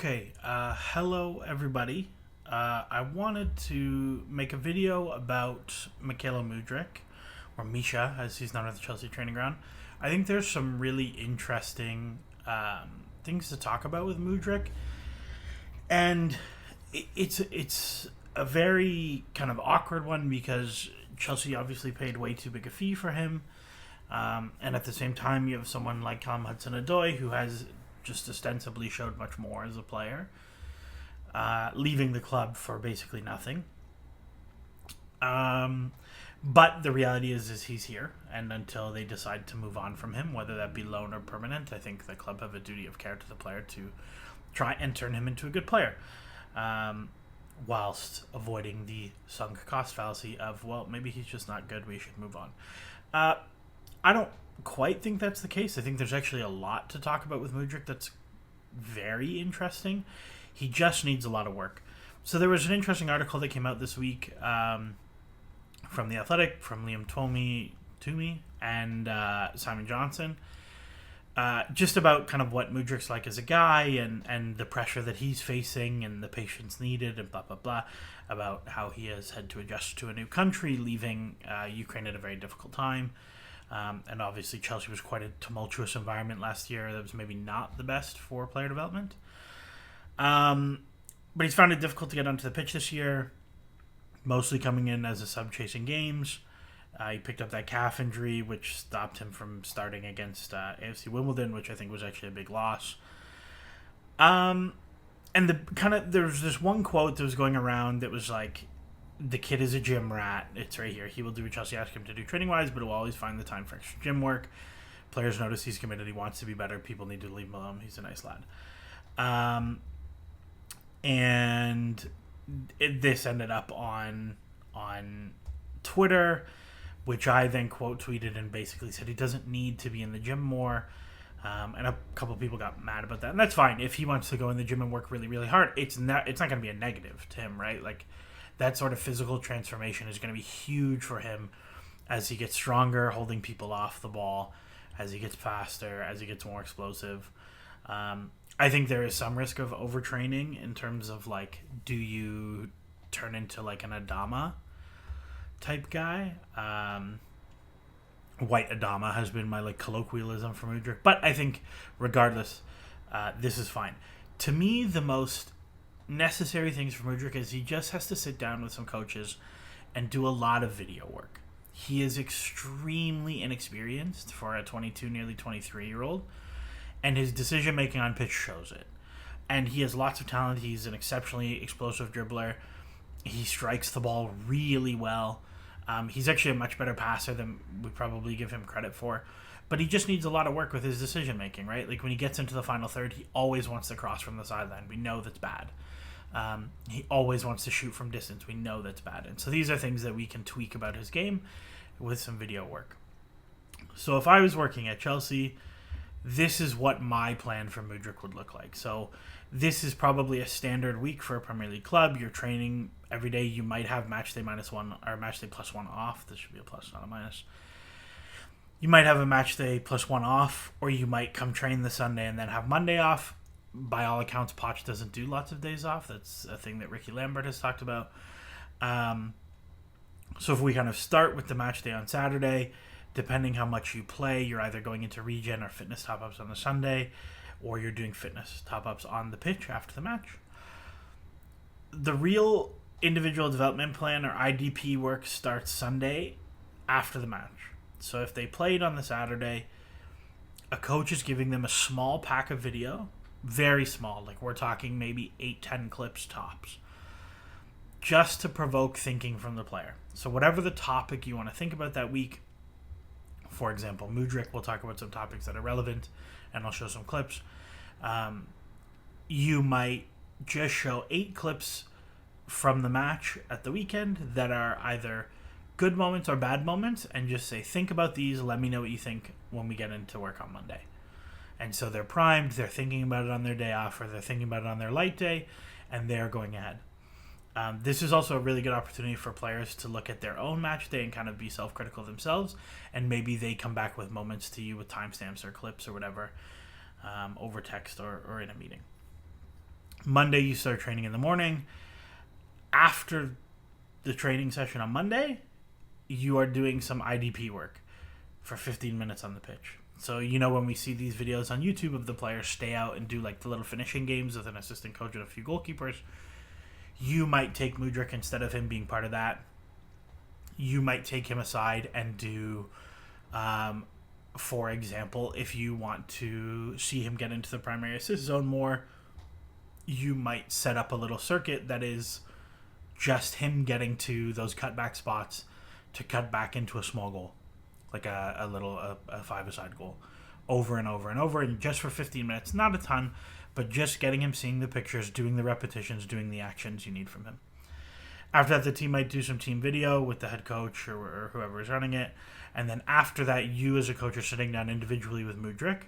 Hello everybody. I wanted to make a video about Mykhailo Mudryk, or Misha, as he's known at the Chelsea training ground. I think there's some really interesting things to talk about with Mudryk, and it's a very kind of awkward one because Chelsea obviously paid way too big a fee for him, and at the same time you have someone like Callum Hudson-Odoi who has just ostensibly showed much more as a player, leaving the club for basically nothing. But the reality is he's here, and until they decide to move on from him, whether that be loan or permanent, I think the club have a duty of care to the player to try and turn him into a good player, whilst avoiding the sunk cost fallacy of, well, maybe he's just not good, we should move on. I don't quite think that's the case. I think there's actually a lot to talk about with Mudryk that's very interesting. He just needs a lot of work. So there was an interesting article that came out this week from The Athletic, from Liam Toomey and Simon Johnson, just about kind of what Mudryk's like as a guy and the pressure that he's facing and the patience needed and blah, blah, blah, about how he has had to adjust to a new country, leaving Ukraine at a very difficult time. And obviously Chelsea was quite a tumultuous environment last year that was maybe not the best for player development. But he's found it difficult to get onto the pitch this year, mostly coming in as a sub chasing games. He picked up that calf injury, which stopped him from starting against AFC Wimbledon, which I think was actually a big loss. And there was this one quote that was going around that was like, the kid is a gym rat. It's right here. He will do what Chelsea ask him to do training-wise, but he'll always find the time for extra gym work. Players notice he's committed. He wants to be better. People need to leave him alone. He's a nice lad. This ended up on Twitter, which I then quote tweeted and basically said he doesn't need to be in the gym more. And a couple of people got mad about that, and that's fine. If he wants to go in the gym and work really, really hard, it's not going to be a negative to him, right? Like, that sort of physical transformation is going to be huge for him as he gets stronger, holding people off the ball, as he gets faster, as he gets more explosive. I think there is some risk of overtraining in terms of, like, do you turn into, like, an Adama type guy? White Adama has been my, like, colloquialism for Mudryk. But I think, regardless, this is fine. To me, the most necessary things for Mudryk is he just has to sit down with some coaches and do a lot of video work. He is extremely inexperienced for a 22, nearly 23-year-old, and his decision-making on pitch shows it. And he has lots of talent. He's an exceptionally explosive dribbler. He strikes the ball really well. He's actually a much better passer than we probably give him credit for. But he just needs a lot of work with his decision-making, right? Like, when he gets into the final third, he always wants to cross from the sideline. We know that's bad. He always wants to shoot from distance. We know that's bad. And so these are things that we can tweak about his game with some video work. So if I was working at Chelsea, this is what my plan for Mudryk would look like. So this is probably a standard week for a Premier League club. You're training every day. You might have match day -1 or match day +1 off. This should be a plus, not a minus. You might have a match day +1 off, or you might come train the Sunday and then have Monday off. By all accounts, Poch doesn't do lots of days off. That's a thing that Ricky Lambert has talked about. So if we kind of start with the match day on Saturday, depending how much you play, you're either going into regen or fitness top-ups on the Sunday, or you're doing fitness top-ups on the pitch after the match. The real individual development plan, or IDP work, starts Sunday after the match. So if they played on the Saturday, a coach is giving them a small pack of video, very small, like we're talking maybe 8-10 clips tops, just to provoke thinking from the player. So whatever the topic you want to think about that week, for example, Mudryk, we'll talk about some topics that are relevant, and I'll show some clips. You might just show 8 clips from the match at the weekend that are either good moments or bad moments, and just say, think about these, let me know what you think when we get into work on Monday. And so they're primed, they're thinking about it on their day off, or they're thinking about it on their light day, and they're going ahead. This is also a really good opportunity for players to look at their own match day and kind of be self-critical themselves, and maybe they come back with moments to you with timestamps or clips or whatever over text or in a meeting. Monday, you start training in the morning. After the training session on Monday, you are doing some IDP work for 15 minutes on the pitch. So, when we see these videos on YouTube of the players stay out and do like the little finishing games with an assistant coach and a few goalkeepers, you might take Mudryk instead of him being part of that. You might take him aside and do, for example, if you want to see him get into the primary assist zone more, you might set up a little circuit that is just him getting to those cutback spots to cut back into a small goal, like a five-a-side goal, over and over and over, and just for 15 minutes. Not a ton, but just getting him seeing the pictures, doing the repetitions, doing the actions you need from him. After that, the team might do some team video with the head coach or whoever is running it. And then after that, you as a coach are sitting down individually with Mudryk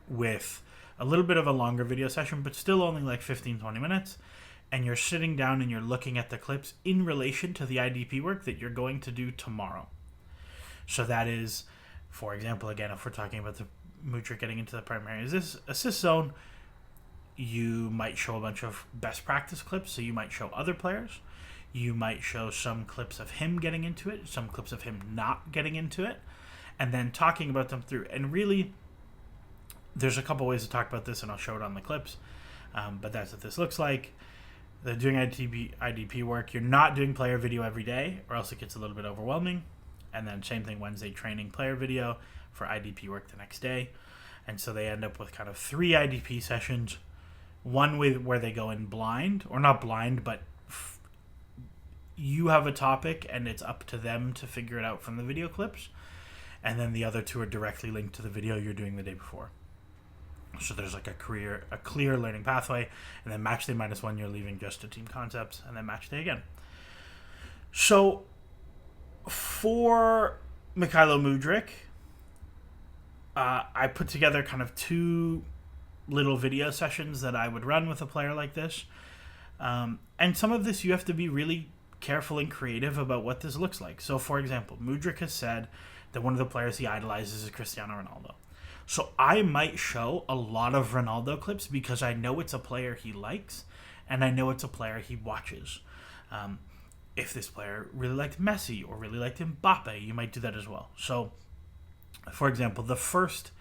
with a little bit of a longer video session, but still only like 15, 20 minutes. And you're sitting down and you're looking at the clips in relation to the IDP work that you're going to do tomorrow. So that is, for example, again, if we're talking about the Mudryk getting into the primary assist zone, you might show a bunch of best practice clips. So you might show other players. You might show some clips of him getting into it, some clips of him not getting into it, and then talking about them through. And really, there's a couple ways to talk about this, and I'll show it on the clips. But that's what this looks like. They're doing IDP work. You're not doing player video every day, or else it gets a little bit overwhelming. And then same thing, Wednesday training player video for IDP work the next day. And so they end up with kind of 3 IDP sessions. One where they go in blind, or not blind, but you have a topic and it's up to them to figure it out from the video clips. And then the other 2 are directly linked to the video you're doing the day before. So there's like a clear learning pathway. And then match day -1, you're leaving just to team concepts, and then match day again. So for Mykhailo Mudryk, I put together kind of 2 little video sessions that I would run with a player like this. And some of this you have to be really careful and creative about what this looks like. So, for example, Mudryk has said that one of the players he idolizes is Cristiano Ronaldo. So I might show a lot of Ronaldo clips because I know it's a player he likes and I know it's a player he watches. If this player really liked Messi or really liked Mbappe, you might do that as well. So, for example, the first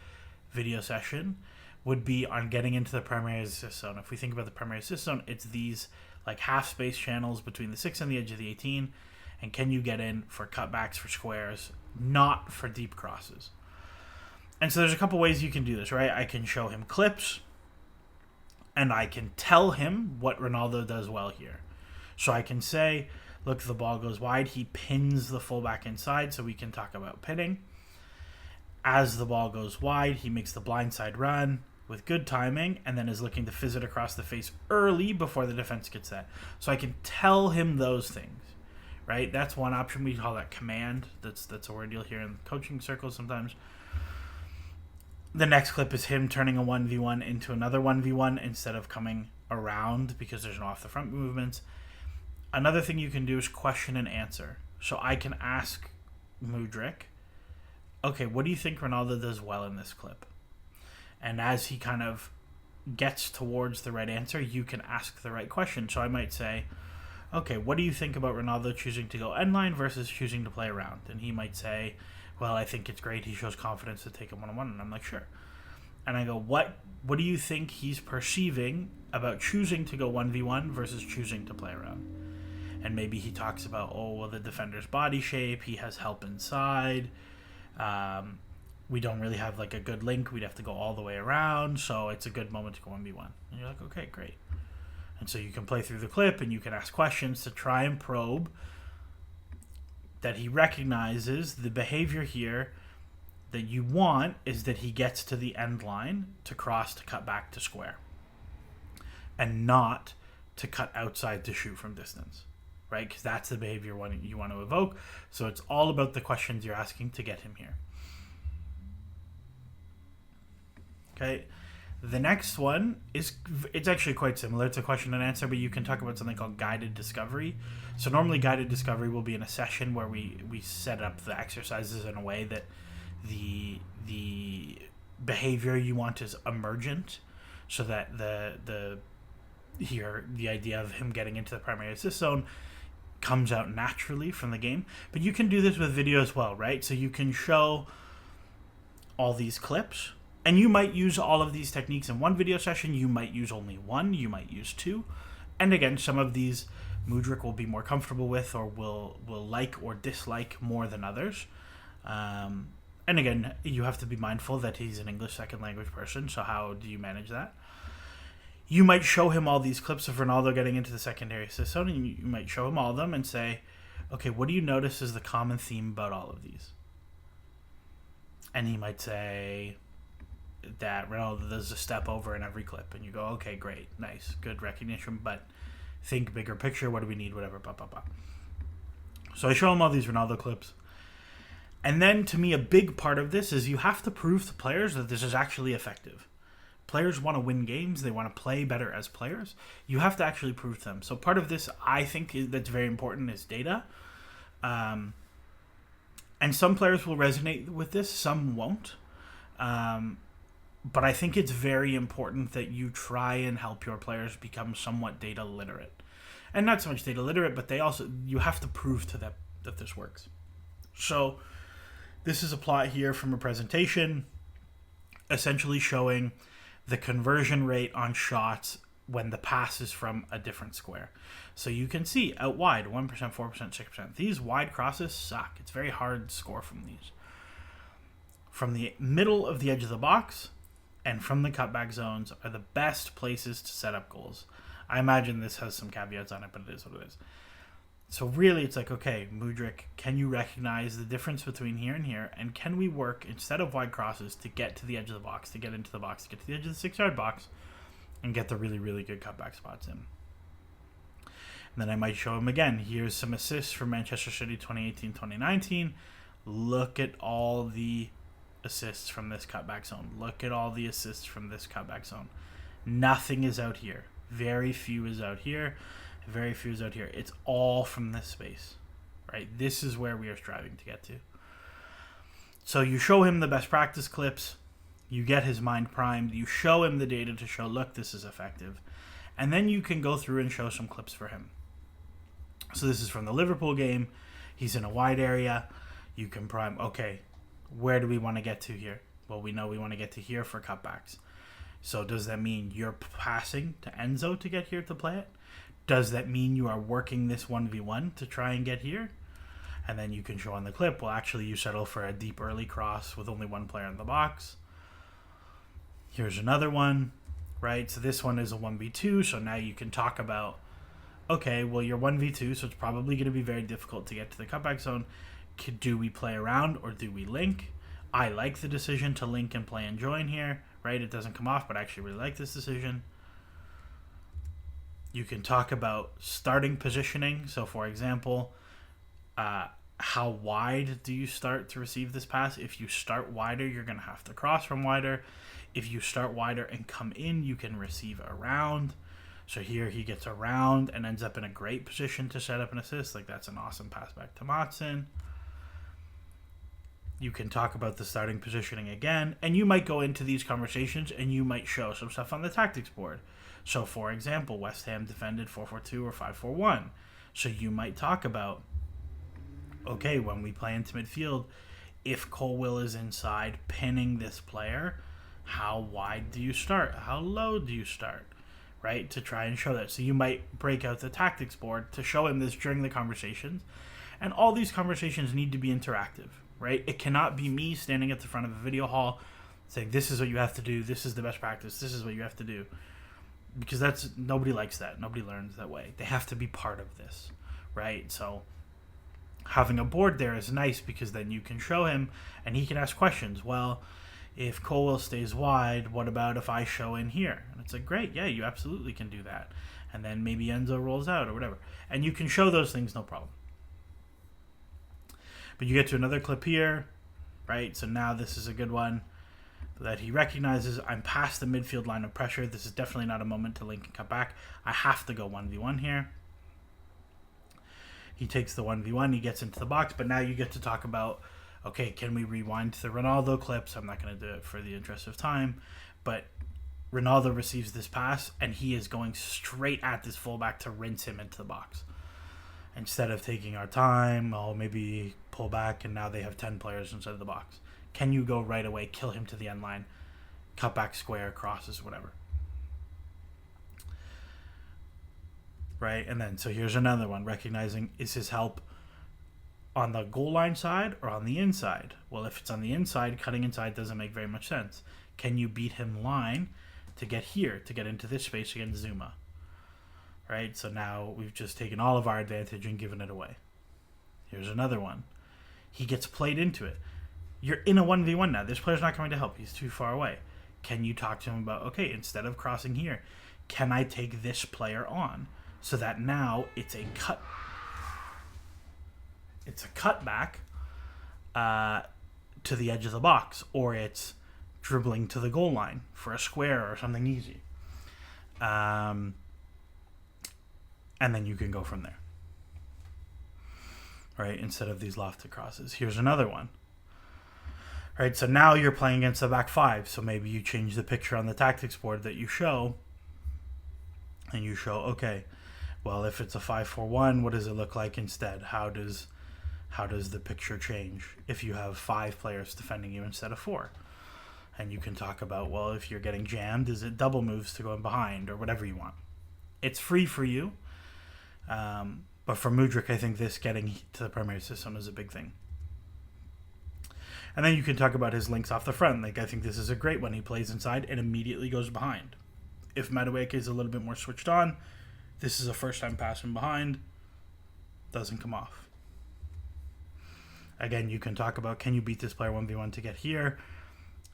video session would be on getting into the primary assist zone. If we think about the primary assist zone, it's these like half space channels between the 6 and the edge of the 18. And can you get in for cutbacks, for squares, not for deep crosses? And so there's a couple ways you can do this, right? I can show him clips and I can tell him what Ronaldo does well here. So I can say, look, the ball goes wide. He pins the fullback inside, so we can talk about pinning. As the ball goes wide, he makes the blindside run with good timing and then is looking to fizz it across the face early before the defense gets that. So I can tell him those things, right? That's one option. We call that command. That's a word you'll hear in coaching circles sometimes. The next clip is him turning a 1v1 into another 1v1 instead of coming around because there's no off the front movements. Another thing you can do is question and answer. So I can ask Mudryk, okay, what do you think Ronaldo does well in this clip? And as he kind of gets towards the right answer, you can ask the right question. So I might say, okay, what do you think about Ronaldo choosing to go end line versus choosing to play around? And he might say, well, I think it's great. He shows confidence to take a one-on-one. And I'm like, sure. And I go, what do you think he's perceiving about choosing to go 1v1 versus choosing to play around? And maybe he talks about, the defender's body shape. He has help inside. We don't really have like a good link. We'd have to go all the way around. So it's a good moment to go 1v1. And you're like, okay, great. And so you can play through the clip and you can ask questions to try and probe that he recognizes the behavior here that you want is that he gets to the end line to cross to cut back to square and not to cut outside to shoot from distance, right? Because that's the behavior you want to evoke. So it's all about the questions you're asking to get him here. Okay. The next one it's actually quite similar. It's a question and answer, but you can talk about something called guided discovery. So normally guided discovery will be in a session where we set up the exercises in a way that the behavior you want is emergent. so that the idea of him getting into the primary assist zone comes out naturally from the game. But you can do this with video as well, right? So you can show all these clips, and you might use all of these techniques in one video session. You might use only one, you might use two. And again, some of these Mudryk will be more comfortable with, or will like or dislike more than others. And again, you have to be mindful that he's an English second language person, so how do you manage that? You might show him all these clips of Ronaldo getting into the secondary assist zone, and you might show him all of them and say, okay, what do you notice is the common theme about all of these? And he might say that Ronaldo does a step over in every clip, and you go, okay, great, nice, good recognition, but think bigger picture, what do we need, whatever, blah, blah, blah. So I show him all these Ronaldo clips. And then, to me, a big part of this is you have to prove to players that this is actually effective. Players want to win games. They want to play better as players. You have to actually prove to them. So part of this, I think, that's very important is data. And some players will resonate with this. Some won't. But I think it's very important that you try and help your players become somewhat data literate. And not so much data literate, but you have to prove to them that this works. So this is a plot here from a presentation essentially showing the conversion rate on shots when the pass is from a different square. So you can see out wide, 1%, 4%, 6%. These wide crosses suck. It's very hard to score from these. From the middle of the edge of the box and from the cutback zones are the best places to set up goals. I imagine this has some caveats on it, but it is what it is. So really, it's like, okay, Mudryk, can you recognize the difference between here and here? And can we work, instead of wide crosses, to get to the edge of the box, to get into the box, to get to the edge of the 6-yard box, and get the really, really good cutback spots in? And then I might show him again. Here's some assists from Manchester City 2018-2019. Look at all the assists from this cutback zone. Look at all the assists from this cutback zone. Nothing is out here. Very few is out here. Very few is out here. It's all from this space, right? This is where we are striving to get to. So you show him the best practice clips. You get his mind primed. You show him the data to show, look, this is effective. And then you can go through and show some clips for him. So this is from the Liverpool game. He's in a wide area. You can prime, okay, where do we want to get to here? Well, we know we want to get to here for cutbacks. So does that mean you're passing to Enzo to get here to play it? Does that mean you are working this 1v1 to try and get here? And then you can show on the clip, well, actually you settle for a deep early cross with only one player in the box. Here's another one, right? So this one is a 1v2, so now you can talk about, okay, well, you're 1v2, so it's probably going to be very difficult to get to the cutback zone. Do we play around or do we link? I like the decision to link and play and join here, right? It doesn't come off, but I actually really like this decision. You can talk about starting positioning. So, for example, how wide do you start to receive this pass? If you start wider, you're going to have to cross from wider. If you start wider and come in, you can receive around. So here he gets around and ends up in a great position to set up an assist. Like, that's an awesome pass back to Matson. You can talk about the starting positioning again, and you might go into these conversations and you might show some stuff on the tactics board. So, for example, West Ham defended 4-4-2 or 5-4-1. So you might talk about, okay, when we play into midfield, if Colwill is inside pinning this player, how wide do you start? How low do you start? Right? To try and show that. So you might break out the tactics board to show him this during the conversations. And all these conversations need to be interactive, right? It cannot be me standing at the front of a video hall saying, this is what you have to do, this is the best practice, this is what you have to do. Because nobody likes that. Nobody learns that way. They have to be part of this, right? So having a board there is nice because then you can show him and he can ask questions. Well, if Colwill stays wide, what about if I show in here? And it's like, great, yeah, you absolutely can do that. And then maybe Enzo rolls out or whatever. And you can show those things, no problem. But you get to another clip here, right? So now this is a good one that he recognizes. I'm past the midfield line of pressure. This is definitely not a moment to link and cut back. I have to go 1v1 here. He takes the 1v1. He gets into the box. But now you get to talk about, okay, can we rewind to the Ronaldo clips? I'm not going to do it for the interest of time. But Ronaldo receives this pass, and he is going straight at this fullback to rinse him into the box. Instead of taking our time, maybe pull back, and now they have 10 players inside of the box. Can you go right away, kill him to the end line, cut back square, crosses, whatever. Right? And then, so here's another one, recognizing, is his help on the goal line side or on the inside? Well, if it's on the inside, cutting inside doesn't make very much sense. Can you beat him line to get here, to get into this space against Zuma? Right? So now we've just taken all of our advantage and given it away. Here's another one. He gets played into it. You're in a 1v1 now. This player's not going to help. He's too far away. Can you talk to him about, okay, instead of crossing here, can I take this player on so that now it's a cutback to the edge of the box, or it's dribbling to the goal line for a square or something easy. And then you can go from there. Right? Instead of these lofted crosses. Here's another one. Right? So now you're playing against the back five. So maybe you change the picture on the tactics board that you show. And you show, okay, well, if it's a 5-4-1, what does it look like instead? How does the picture change if you have 5 players defending you instead of 4? And you can talk about, well, if you're getting jammed, is it double moves to go in behind or whatever you want? It's free for you. But for Mudryk, I think this getting to the primary system is a big thing. And then you can talk about his links off the front. Like, I think this is a great one. He plays inside and immediately goes behind. If Mudryk is a little bit more switched on, this is a first-time pass from behind. Doesn't come off. Again, you can talk about, can you beat this player 1v1 to get here?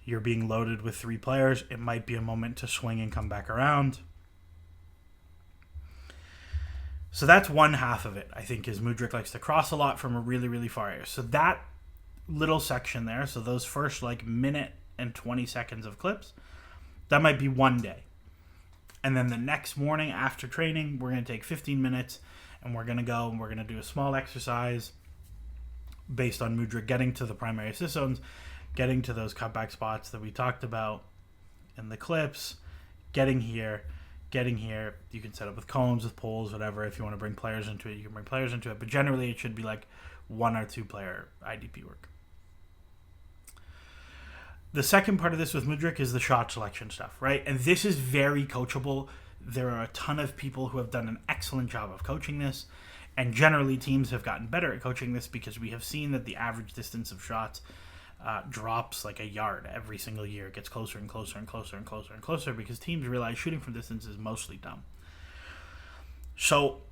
You're being loaded with 3 players. It might be a moment to swing and come back around. So that's one half of it, I think, is Mudryk likes to cross a lot from a really, really far area. So that little section there, so those first minute and 20 seconds of clips, that might be one day. And then the next morning after training, we're going to take 15 minutes and we're going to go and we're going to do a small exercise based on Mudryk getting to the primary assist zones, getting to those cutback spots that we talked about in the clips, getting here. You can set up with cones, with poles, whatever. If you want to bring players into it, you can bring players into it. But generally, it should be like 1 or 2 player IDP work. The second part of this with Mudryk is the shot selection stuff, right? And this is very coachable. There are a ton of people who have done an excellent job of coaching this. And generally, teams have gotten better at coaching this because we have seen that the average distance of shots drops like a yard every single year. It gets closer and closer and closer and closer and closer because teams realize shooting from distance is mostly dumb. So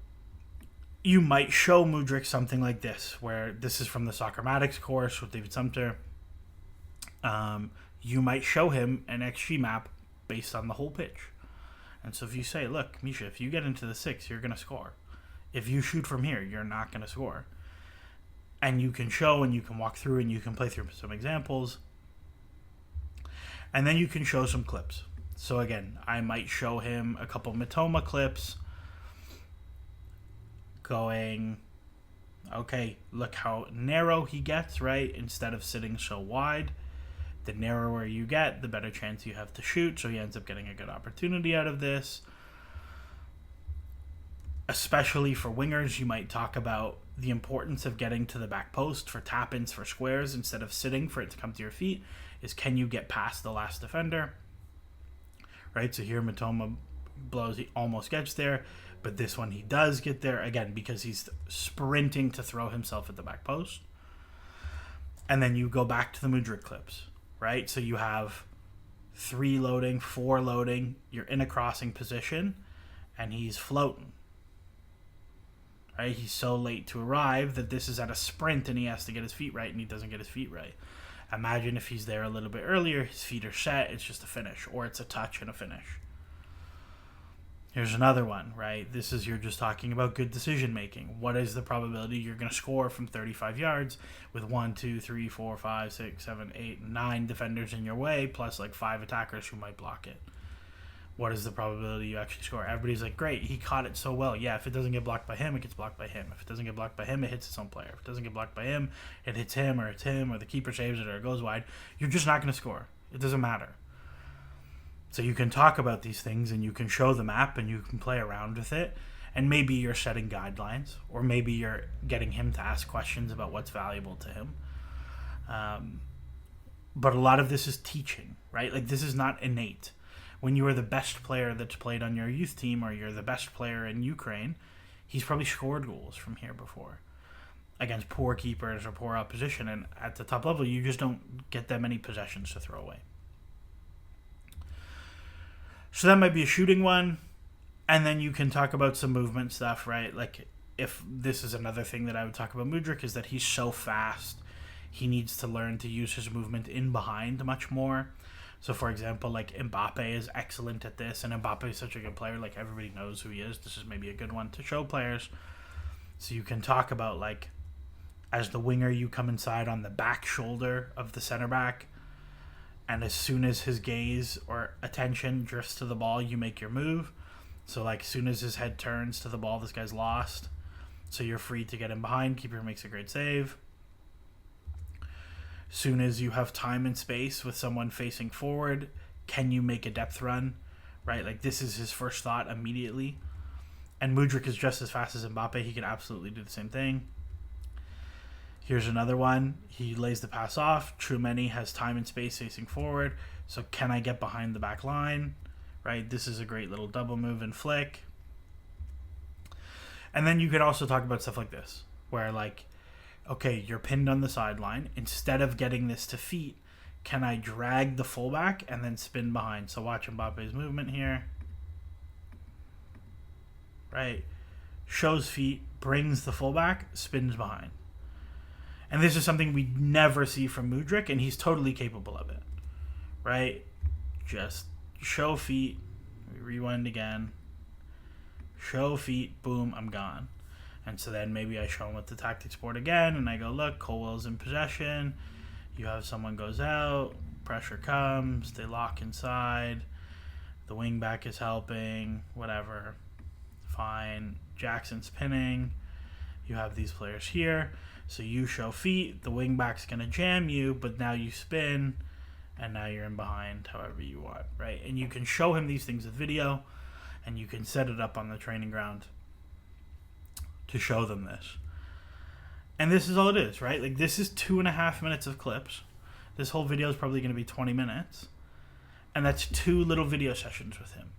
you might show Mudryk something like this, where this is from the Soccermatics course with David Sumter. You might show him an XG map based on the whole pitch. And so if you say, look, Misha, if you get into the 6, you're going to score. If you shoot from here, you're not going to score. And you can show and you can walk through and you can play through some examples. And then you can show some clips. So again, I might show him a couple Mitoma clips going, okay, look how narrow he gets, right? Instead of sitting so wide. The narrower you get, the better chance you have to shoot. So he ends up getting a good opportunity out of this. Especially for wingers, you might talk about the importance of getting to the back post for tap-ins for squares instead of sitting for it to come to your feet. Is can you get past the last defender? Right, so here Mitoma blows, he almost gets there, but this one he does get there, again, because he's sprinting to throw himself at the back post. And then you go back to the Mudryk clips, right? So you have 3 loading, 4 loading, you're in a crossing position, and he's floating. Right? He's so late to arrive that this is at a sprint and he has to get his feet right, and he doesn't get his feet right. Imagine if he's there a little bit earlier, his feet are set, it's just a finish, or it's a touch and a finish. Here's another one, right? This is, you're just talking about good decision making. What is the probability you're going to score from 35 yards with 1, 2, 3, 4, 5, 6, 7, 8, 9 defenders in your way, plus like 5 attackers who might block it? What is the probability you actually score? Everybody's like, great, he caught it so well. Yeah, if it doesn't get blocked by him, it gets blocked by him. If it doesn't get blocked by him, it hits its own player. If it doesn't get blocked by him, it hits him, or the keeper saves it, or it goes wide. You're just not going to score. It doesn't matter. So you can talk about these things and you can show the map and you can play around with it. And maybe you're setting guidelines, or maybe you're getting him to ask questions about what's valuable to him. But a lot of this is teaching, right? Like, this is not innate. When you are the best player that's played on your youth team, or you're the best player in Ukraine, he's probably scored goals from here before against poor keepers or poor opposition. And at the top level, you just don't get that many possessions to throw away. So that might be a shooting one. And then you can talk about some movement stuff, right? Like, if this is another thing that I would talk about Mudryk, is that he's so fast. He needs to learn to use his movement in behind much more. So, for example, like, Mbappe is excellent at this, and Mbappe is such a good player. Like, everybody knows who he is. This is maybe a good one to show players. So you can talk about, like, as the winger, you come inside on the back shoulder of the center back, and as soon as his gaze or attention drifts to the ball, you make your move. So, like, as soon as his head turns to the ball, this guy's lost. So you're free to get him behind. Keeper makes a great save. Soon as you have time and space with someone facing forward, can you make a depth run? Right? Like, this is his first thought immediately. And Mudryk is just as fast as Mbappe. He can absolutely do the same thing. Here's another one. He lays the pass off. Tchouameni has time and space facing forward. So can I get behind the back line? Right? This is a great little double move and flick. And then you could also talk about stuff like this, where, like, okay, you're pinned on the sideline. Instead of getting this to feet, can I drag the fullback and then spin behind? So watch Mbappe's movement here. Right? Shows feet, brings the fullback, spins behind. And this is something we never see from Mudryk, and he's totally capable of it. Right? Just show feet, rewind again, show feet, boom, I'm gone. And so then maybe I show him with the tactics board again, and I go, look, Colwell's in possession. You have someone goes out, pressure comes, they lock inside, the wing back is helping, whatever, fine. Jackson's pinning. You have these players here. So you show feet, the wing back's going to jam you, but now you spin, and now you're in behind however you want, right? And you can show him these things with video, and you can set it up on the training ground to show them this. And this is all it is, right? Like, this is 2.5 minutes of clips. This whole video is probably going to be 20 minutes. And that's 2 little video sessions with him,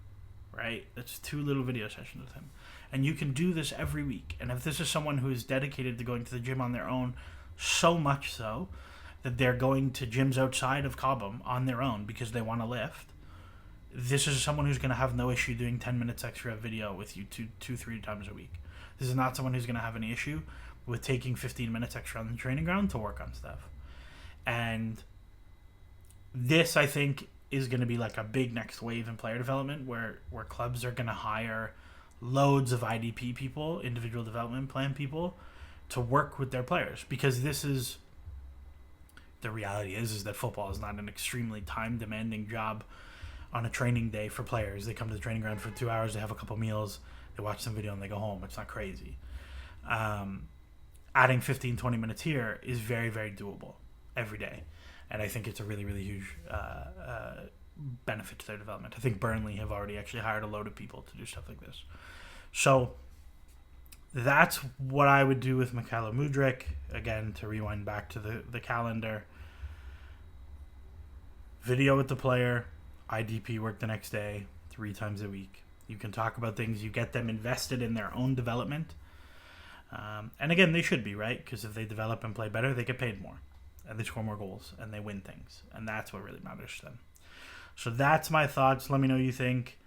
right? That's 2 little video sessions with him. And you can do this every week. And if this is someone who is dedicated to going to the gym on their own, so much so that they're going to gyms outside of Cobham on their own because they want to lift, this is someone who's going to have no issue doing 10 minutes extra video with you 3 times a week. This is not someone who's going to have any issue with taking 15 minutes extra on the training ground to work on stuff. And this, I think, is going to be like a big next wave in player development where clubs are going to hire loads of IDP people, individual development plan people, to work with their players. Because this is, the reality is that football is not an extremely time-demanding job on a training day for players. They come to the training ground for 2 hours, they have a couple meals, they watch some video, and they go home. It's not crazy. Adding 15, 20 minutes here is very, very doable every day. And I think it's a really, really huge benefit to their development. I think Burnley have already actually hired a load of people to do stuff like this. So that's what I would do with Mykhailo Mudryk. Again, to rewind back to the calendar. Video with the player, IDP work the next day, 3 times a week. You can talk about things. You get them invested in their own development. And again, they should be, right? Because if they develop and play better, they get paid more. And they score more goals. And they win things. And that's what really matters to them. So that's my thoughts. Let me know what you think.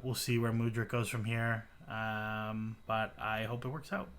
We'll see where Mudryk goes from here. But I hope it works out.